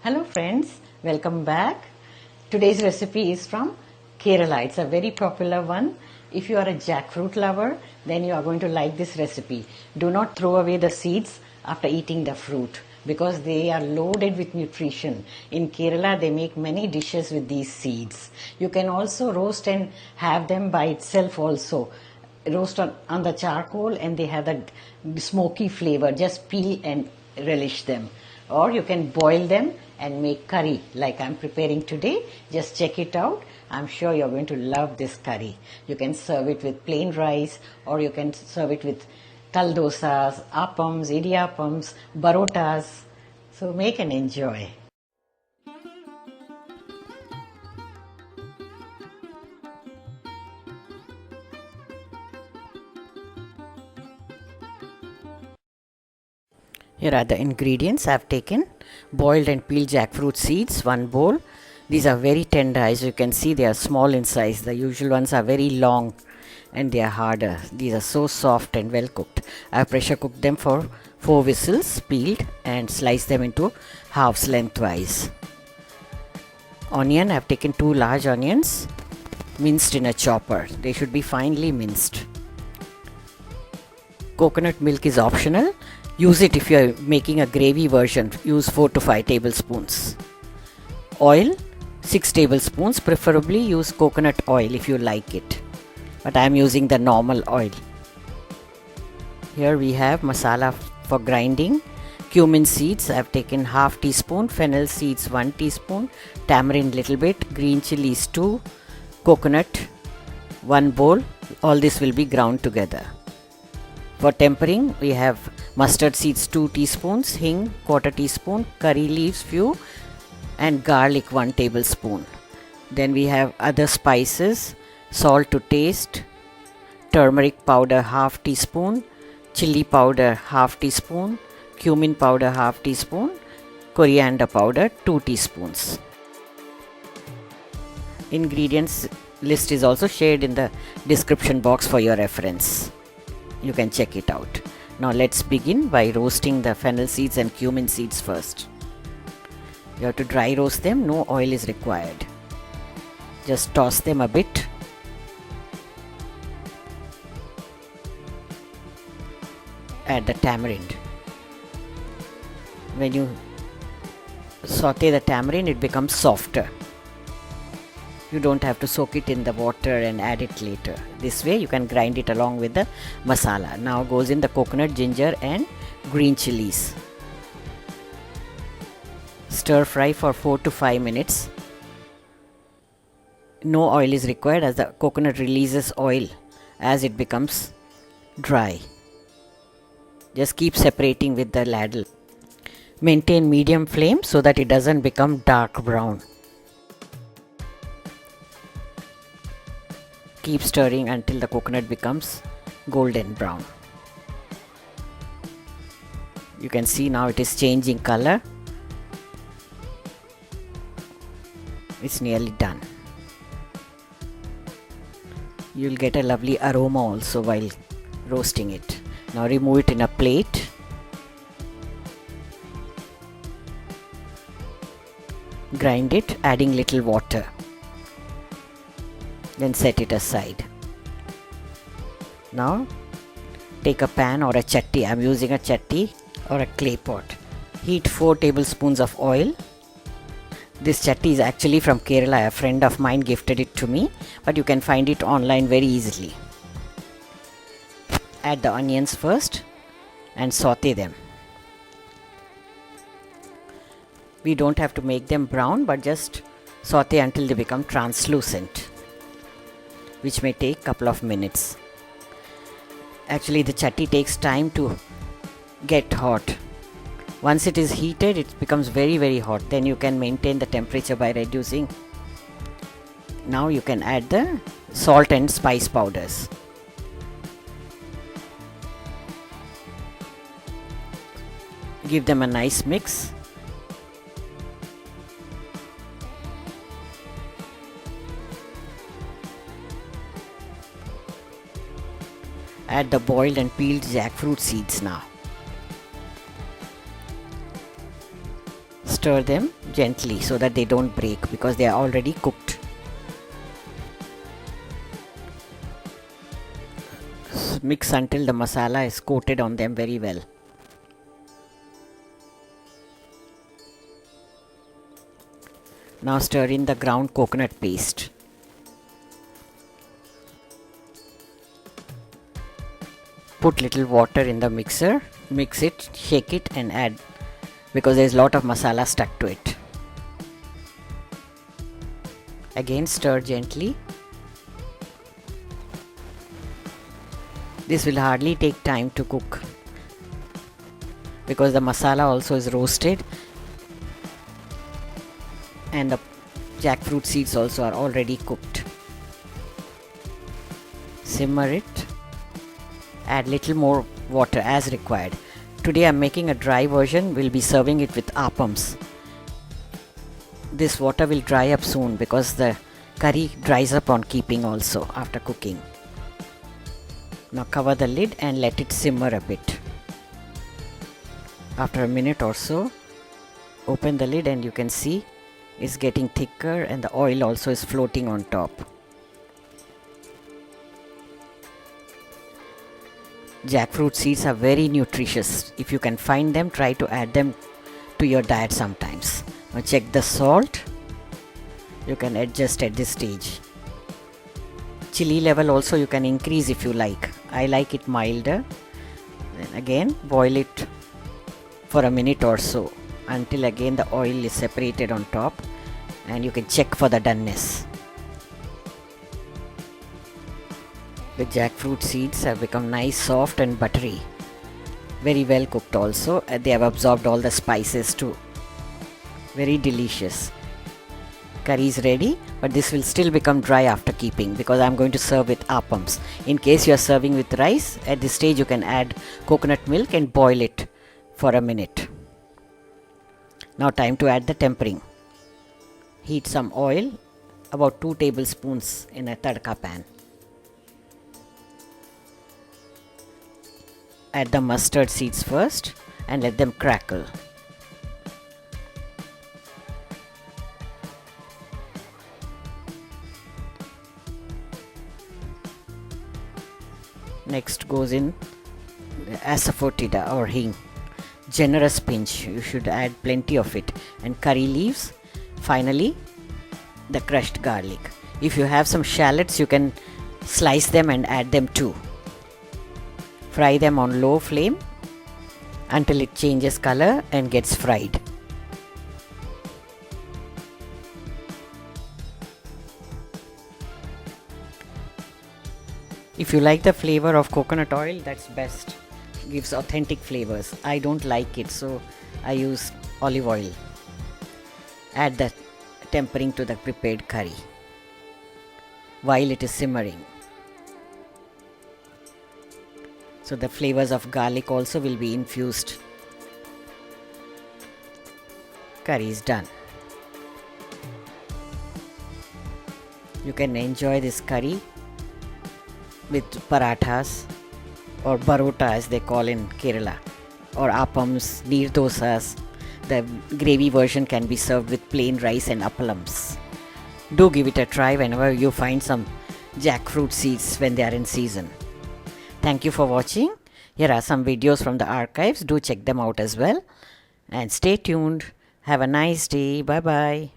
Hello friends, welcome back. Today's recipe is from Kerala. It's a very popular one. If you are a jackfruit lover, then you are going to like this recipe. Do not throw away the seeds after eating the fruit because they are loaded with nutrition. In Kerala, they make many dishes with these seeds. You can also roast and have them by itself also. Roast on the charcoal and they have that smoky flavor. Just peel and relish them. Or you can boil them and make curry like I'm preparing today. Just check it out. I'm sure you're going to love this curry. You can serve it with plain rice or you can serve it with kaldosas, appams, idiyappams, barotas. So make and enjoy. Here are the ingredients I have taken. Boiled and peeled jackfruit seeds, 1 bowl. These are very tender. As you can see, they are small in size. The usual ones are very long and they are harder. These are so soft and well cooked. I have pressure cooked them for 4 whistles, peeled and sliced them into halves lengthwise. Onion, I have taken 2 large onions, minced in a chopper. They should be finely minced. Coconut milk is optional. Use it if you are making a gravy version. Use 4 to 5 tablespoons. Oil, 6 tablespoons. Preferably use coconut oil if you like it. But I am using the normal oil. Here we have masala for grinding. Cumin seeds, I have taken half teaspoon. Fennel seeds, 1 teaspoon. Tamarind little bit. Green chillies 2. Coconut, 1 bowl. All this will be ground together. For tempering, we have mustard seeds 2 teaspoons, hing 1/4 teaspoon, curry leaves few and garlic 1 tablespoon. Then we have other spices, salt to taste, turmeric powder half teaspoon, chilli powder half teaspoon, cumin powder half teaspoon, coriander powder 2 teaspoons. Ingredients list is also shared in the description box for your reference. You can check it out. Now let's begin by roasting the fennel seeds and cumin seeds first. You have to dry roast them, no oil is required. Just toss them a bit. Add the tamarind. When you saute the tamarind, it becomes softer. You don't have to soak it in the water and add it later. This way you can grind it along with the masala. Now goes in the coconut, ginger and green chilies. Stir fry for 4 to 5 minutes. No oil is required as the coconut releases oil as it becomes dry. Just keep separating with the ladle. Maintain medium flame so that it doesn't become dark brown. Keep stirring until the coconut becomes golden brown. You can see now it is changing color. It's nearly done. You'll get a lovely aroma also while roasting it. Now remove it in a plate. Grind it, adding little water. Then set it aside. Now take a pan or a chatti. I am using a chatti or a clay pot. Heat 4 tablespoons of oil. This chatti is actually from Kerala. A friend of mine gifted it to me, but you can find it online very easily. Add the onions first and saute them. We don't have to make them brown, but just saute until they become translucent, which may take a couple of minutes. Actually, the chatti takes time to get hot. Once it is heated, it becomes very hot. Then you can maintain the temperature by reducing. Now you can add the salt and spice powders. Give them a nice mix. Add the boiled and peeled jackfruit seeds now. Stir them gently so that they don't break because they are already cooked. Mix until the masala is coated on them very well. Now stir in the ground coconut paste. Put little water in the mixer, mix it, shake it and add, because there is a lot of masala stuck to it. Again stir gently. This will hardly take time to cook because the masala also is roasted and the jackfruit seeds also are already cooked. Simmer it. Add little more water as required. Today I am making a dry version. We'll be serving it with appams. This water will dry up soon because the curry dries up on keeping also after cooking. Now cover the lid and let it simmer a bit. After a minute or so, open the lid and you can see it's getting thicker and the oil also is floating on top. Jackfruit seeds are very nutritious. If you can find them, try to add them to your diet sometimes. Now check the salt. You can adjust at this stage. Chili level also you can increase if you like. I like it milder. Then again boil it for a minute or so until again the oil is separated on top and you can check for the doneness. The jackfruit seeds have become nice, soft and buttery. Very well cooked also. They have absorbed all the spices too. Very delicious. Curry is ready, but this will still become dry after keeping because I am going to serve with appams. In case you are serving with rice, at this stage you can add coconut milk and boil it for a minute. Now time to add the tempering. Heat some oil, about 2 tablespoons in a tadka pan. Add the mustard seeds first and let them crackle. Next goes in the Asafoetida or hing. Generous pinch, you should add plenty of it, and curry leaves. Finally, the crushed garlic. If you have some shallots, you can slice them and add them too. Fry them on low flame until it changes color and gets fried. If you like the flavor of coconut oil, that's best. Gives authentic flavors. I don't like it, so I use olive oil. Add the tempering to the prepared curry while it is simmering. So the flavors of garlic also will be infused. Curry is done. You can enjoy this curry with parathas or barota as they call in Kerala, or appams, neer dosas. The gravy version can be served with plain rice and appalams. Do give it a try whenever you find some jackfruit seeds when they are in season. Thank you for watching. Here are some videos from the archives. Do check them out as well. And stay tuned. Have a nice day. Bye bye.